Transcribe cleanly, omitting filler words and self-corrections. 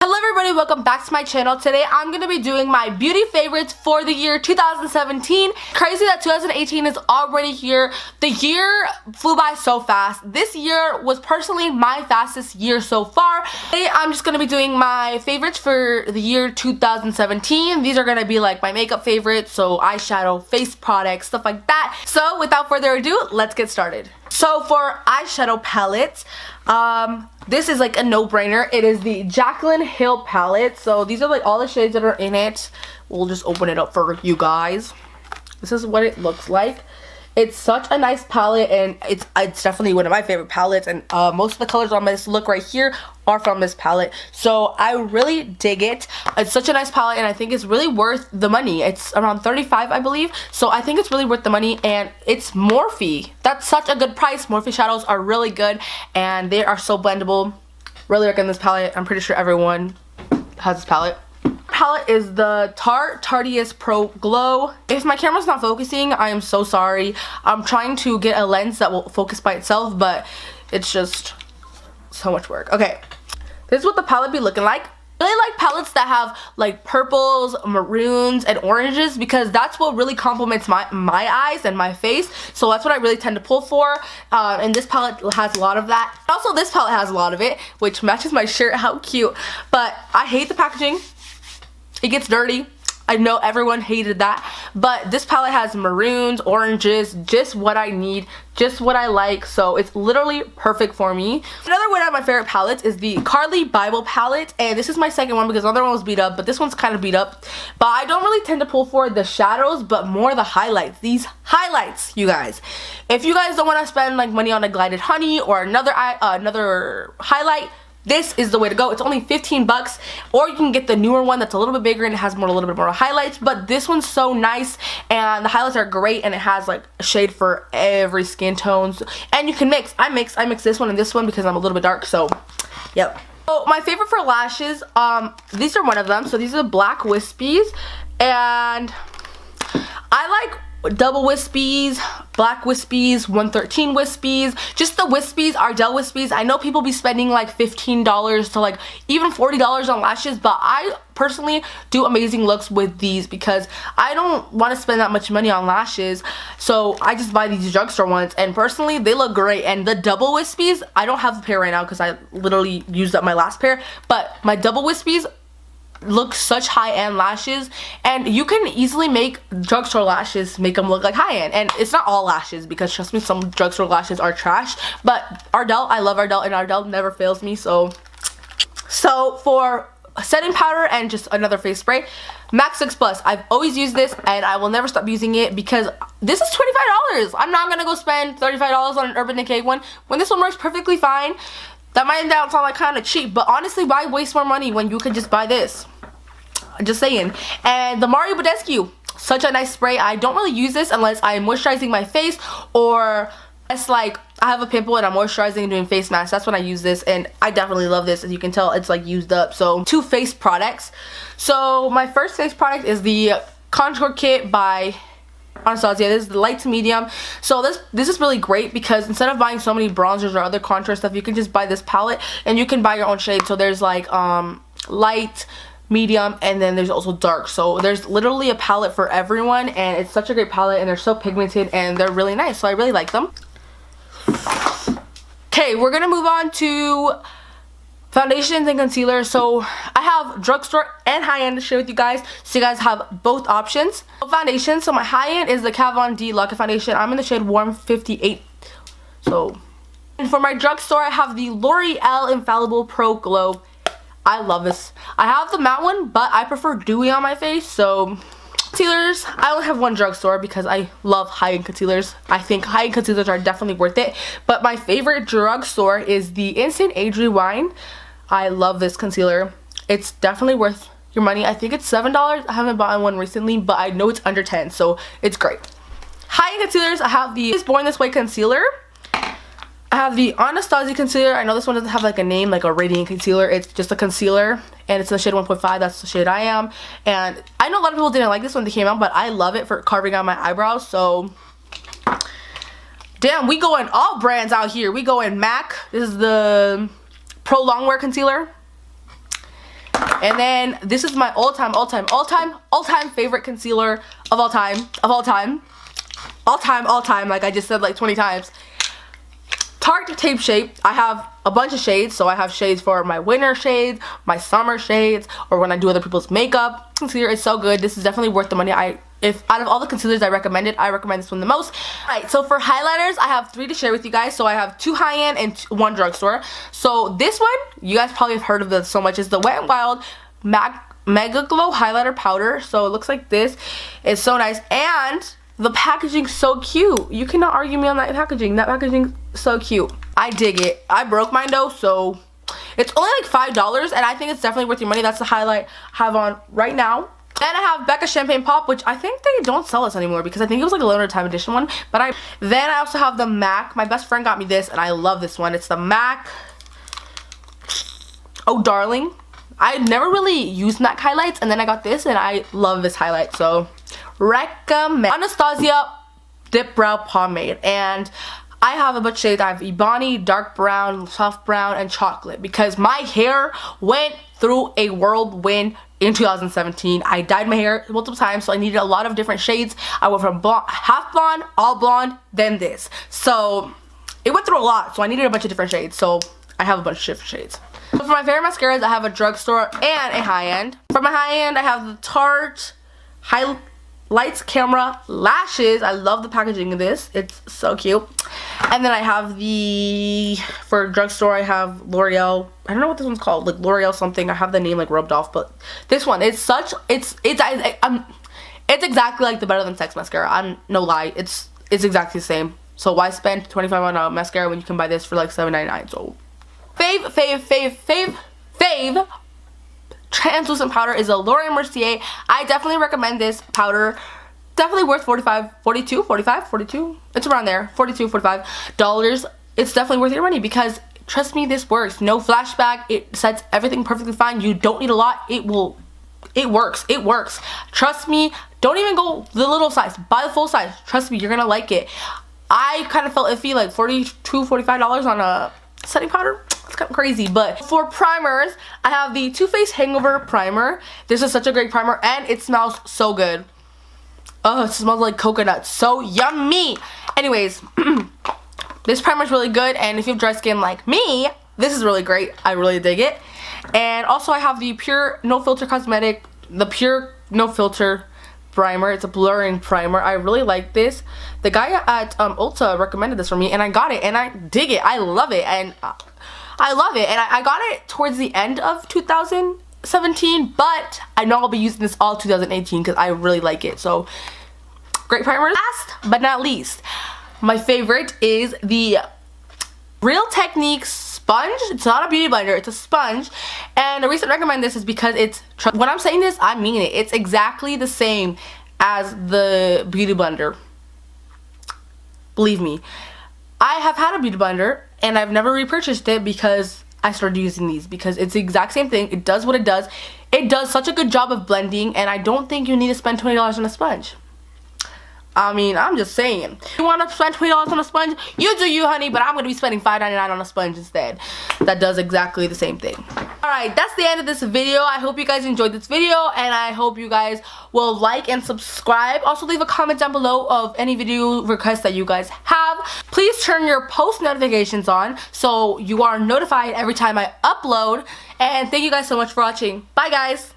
Hello everybody, welcome back to my channel. Today I'm going to be doing my beauty favorites for the year 2017. Crazy that 2018 is already here. The year flew by so fast. This year was personally my fastest year so far. Today I'm just going to be doing my favorites for the year 2017. These are going to be like my makeup favorites, so eyeshadow, face products, stuff like that. So without further ado, let's get started. So for eyeshadow palettes, this is like a no-brainer. It is the Jaclyn Hill palette. So these are like all the shades that are in it. We'll just open it up for you guys. This is what it looks like. It's such a nice palette, and it's definitely one of my favorite palettes, and most of the colors on this look right here are from this palette. So I really dig it. It's such a nice palette, and I think it's really worth the money. It's around $35, I believe. So I think it's really worth the money, and it's Morphe. That's such a good price. Morphe shadows are really good, and they are so blendable. Really recommend this palette. I'm pretty sure everyone has this palette. Palette is the Tarte Tarteist Pro Glow. If my camera's not focusing, I am so sorry. I'm trying to get a lens that will focus by itself, but it's just so much work. Okay, this is what the palette be looking like. I really like palettes that have like purples, maroons, and oranges, because that's what really complements my eyes and my face. So that's what I really tend to pull for, and this palette has a lot of that. Also, this palette has a lot of it, which matches my shirt. How cute. But I hate the packaging. It gets dirty. I know everyone hated that, but this palette has maroons, oranges, just what I need, just what I like, so it's literally perfect for me. Another one of my favorite palettes is the Carly Bible palette, and this is my second one because the other one was beat up, but this one's kind of beat up. But I don't really tend to pull for the shadows, but more the highlights. These highlights, you guys. If you guys don't want to spend like money on a Glided Honey or another highlight, this is the way to go. It's only 15 bucks, or you can get the newer one that's a little bit bigger and it has a little bit more highlights, but this one's so nice, and the highlights are great, and it has like a shade for every skin tones, and you can mix. I mix this one and this one because I'm a little bit dark, so yep. So my favorite for lashes, these are one of them. So these are the black wispies, and I like double wispies, black wispies, 113 wispies, just the wispies, Ardell wispies. I know people be spending like $15 to like even $40 on lashes, but I personally do amazing looks with these because I don't want to spend that much money on lashes, so I just buy these drugstore ones, and personally they look great. And the double wispies, I don't have a pair right now because I literally used up my last pair, but my double wispies look such high-end lashes, and you can easily make drugstore lashes, make them look like high-end. And it's not all lashes, because trust me, some drugstore lashes are trash, but Ardell, I love Ardell, and Ardell never fails me. So for setting powder and just another face spray, MAC 6 Plus. I've always used this, and I will never stop using it because this is $25. I'm not gonna go spend $35 on an Urban Decay one when this one works perfectly fine. That might sound like kind of cheap, but honestly, why waste more money when you could just buy this? Just saying. And the Mario Badescu, such a nice spray. I don't really use this unless I'm moisturizing my face, or it's like I have a pimple and I'm moisturizing and doing face masks. That's when I use this, and I definitely love this. As you can tell, it's like used up. So 2 face products. So my first face product is the Contour Kit by Anastasia. This is the light to medium. So this is really great because instead of buying so many bronzers or other contour stuff, you can just buy this palette and you can buy your own shade. So there's like light, medium, and then there's also dark. So there's literally a palette for everyone, and it's such a great palette, and they're so pigmented and they're really nice, so I really like them. Okay, we're gonna move on to foundations and concealer. So I have drugstore and high-end to share with you guys, so you guys have both options. Foundation, so my high-end is the Kat Von D Lock-It Foundation. I'm in the shade Warm 58. So, and for my drugstore, I have the L'Oreal Infallible Pro Glow. I love this. I have the matte one, but I prefer dewy on my face. So concealers, I only have one drugstore because I love high-end concealers. I think high-end concealers are definitely worth it, but my favorite drugstore is the Instant Age Rewind. I love this concealer. It's definitely worth your money. I think it's $7. I haven't bought one recently, but I know it's under 10, so it's great. High-end concealers, I have the Born This Way concealer. I have the Anastasia concealer. I know this one doesn't have like a name, like a radiant concealer. It's just a concealer, and it's in the shade 1.5. That's the shade I am. And I know a lot of people didn't like this when they came out, but I love it for carving out my eyebrows. So, damn, we going all brands out here. We going MAC. This is the Pro Longwear concealer. And then this is my all time favorite concealer of all time. Like I just said like 20 times. Tarte Tape Shape. I have a bunch of shades, so I have shades for my winter shades, my summer shades, or when I do other people's makeup. Concealer is so good. This is definitely worth the money. If out of all the concealers I recommend this one the most. Alright, so for highlighters, I have 3 to share with you guys. So I have 2 high-end and 1 drugstore. So this one, you guys probably have heard of this so much, is the Wet n Wild Mega Glow Highlighter Powder. So it looks like this. It's so nice, and the packaging's so cute. You cannot argue me on that packaging. That packaging's so cute. I dig it. I broke mine though, so it's only like $5, and I think it's definitely worth your money. That's the highlight I have on right now. Then I have Becca Champagne Pop, which I think they don't sell this anymore because I think it was like a limited time edition one. Then I also have the MAC. My best friend got me this, and I love this one. It's the MAC Oh Darling. I never really used MAC highlights, and then I got this, and I love this highlight, so recommend. Anastasia Dip Brow Pomade, and I have a bunch of shades. I have Ebony, Dark Brown, Soft Brown, and Chocolate because my hair went through a whirlwind in 2017. I dyed my hair multiple times, so I needed a lot of different shades. I went from half blonde, all blonde, then this. So it went through a lot, so I needed a bunch of different shades. So I have a bunch of different shades. So for my favorite mascaras, I have a drugstore and a high-end. For my high-end, I have the Tarte Lights Camera Lashes. I love the packaging of this. It's so cute. And then I have for drugstore, I have L'Oreal. I don't know what this one's called, like L'Oreal something. I have the name like rubbed off, but this one, it's exactly like the Better Than Sex mascara. I'm no lie, it's exactly the same. So why spend $25 on a mascara when you can buy this for like $7.99? So fave translucent powder is a Laura Mercier. I definitely recommend this powder. Definitely worth $42. It's around there, $42, $45. It's definitely worth your money because trust me, this works. No flashback. It sets everything perfectly fine. You don't need a lot. It works. Trust me. Don't even go the little size. Buy the full size. Trust me, you're gonna like it. I kind of felt iffy, like $42, $45 on a setting powder. It's kind of crazy. But for primers, I have the Too Faced Hangover Primer. This is such a great primer, and it smells so good. Oh, it smells like coconut. So yummy. Anyways, this primer is really good, and if you have dry skin like me, this is really great. I really dig it. And also I have the Pure No Filter Cosmetic, the Pure No Filter primer. It's a blurring primer. I really like this. The guy at Ulta recommended this for me, and I got it, and I dig it. I love it, and I got it towards the end of 2017, but I know I'll be using this all 2018 because I really like it. So great primer. Last but not least, my favorite is the Real Techniques sponge. It's not a beauty blender, it's a sponge, and the reason I recommend this is because when I'm saying this, I mean it. It's exactly the same as the beauty blender. Believe me, I have had a beauty blender and I've never repurchased it because I started using these, because it's the exact same thing. It does what it does. It does such a good job of blending, and I don't think you need to spend $20 on a sponge. I mean, I'm just saying. If you want to spend $20 on a sponge, you do you, honey, but I'm going to be spending $5.99 on a sponge instead. That does exactly the same thing. Alright, that's the end of this video. I hope you guys enjoyed this video, and I hope you guys will like and subscribe. Also, leave a comment down below of any video requests that you guys have. Please turn your post notifications on so you are notified every time I upload. And thank you guys so much for watching. Bye, guys.